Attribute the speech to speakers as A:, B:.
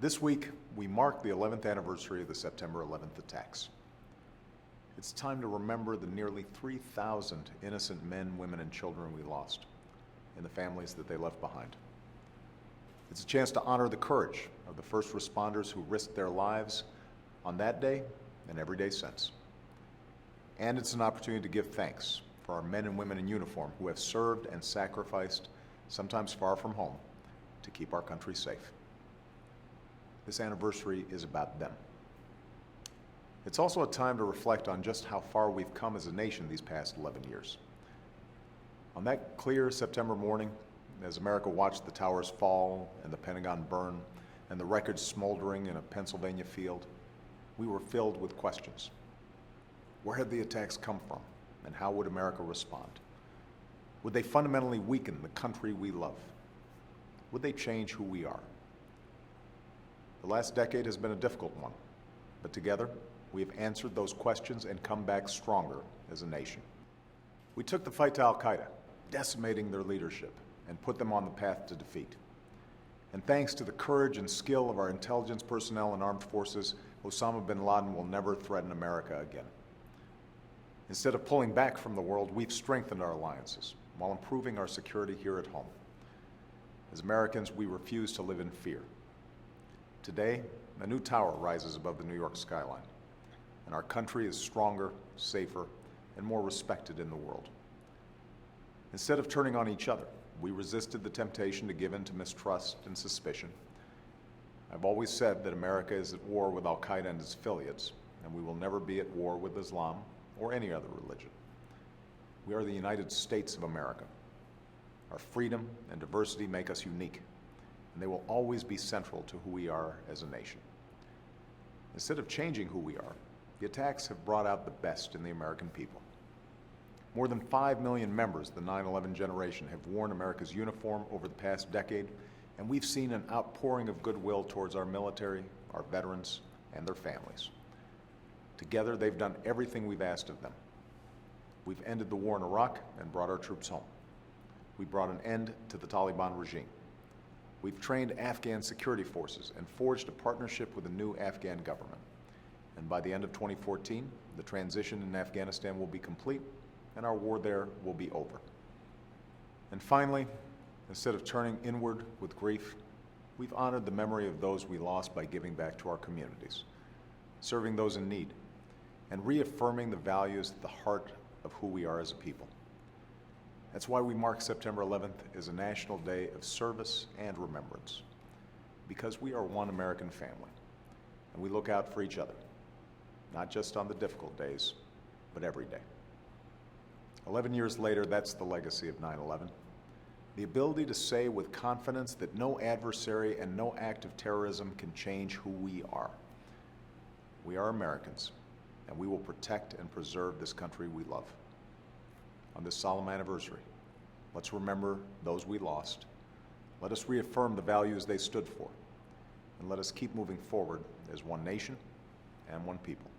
A: This week, we mark the 11th anniversary of the September 11th attacks. It's time to remember the nearly 3,000 innocent men, women, and children we lost, and the families that they left behind. It's a chance to honor the courage of the first responders who risked their lives on that day and every day since. And it's an opportunity to give thanks for our men and women in uniform who have served and sacrificed, sometimes far from home, to keep our country safe. This anniversary is about them. It's also a time to reflect on just how far we've come as a nation these past 11 years. On that clear September morning, as America watched the towers fall and the Pentagon burn and the wreckage smoldering in a Pennsylvania field, we were filled with questions. Where had the attacks come from, and how would America respond? Would they fundamentally weaken the country we love? Would they change who we are? The last decade has been a difficult one, but together we have answered those questions and come back stronger as a nation. We took the fight to al-Qaeda, decimating their leadership, and put them on the path to defeat. And thanks to the courage and skill of our intelligence personnel and armed forces, Osama bin Laden will never threaten America again. Instead of pulling back from the world, we've strengthened our alliances while improving our security here at home. As Americans, we refuse to live in fear. Today, a new tower rises above the New York skyline, and our country is stronger, safer, and more respected in the world. Instead of turning on each other, we resisted the temptation to give in to mistrust and suspicion. I've always said that America is at war with al-Qaeda and its affiliates, and we will never be at war with Islam or any other religion. We are the United States of America. Our freedom and diversity make us unique, and they will always be central to who we are as a nation. Instead of changing who we are, the attacks have brought out the best in the American people. More than 5 million members of the 9/11 generation have worn America's uniform over the past decade, and we've seen an outpouring of goodwill towards our military, our veterans, and their families. Together, they've done everything we've asked of them. We've ended the war in Iraq and brought our troops home. We brought an end to the Taliban regime. We've trained Afghan security forces and forged a partnership with the new Afghan government. And by the end of 2014, the transition in Afghanistan will be complete and our war there will be over. And finally, instead of turning inward with grief, we've honored the memory of those we lost by giving back to our communities, serving those in need, and reaffirming the values at the heart of who we are as a people. That's why we mark September 11th as a national day of service and remembrance, because we are one American family, and we look out for each other, not just on the difficult days, but every day. 11 years later, that's the legacy of 9/11. The ability to say with confidence that no adversary and no act of terrorism can change who we are. We are Americans, and we will protect and preserve this country we love. On this solemn anniversary, let's remember those we lost. Let us reaffirm the values they stood for, and let us keep moving forward as one nation and one people.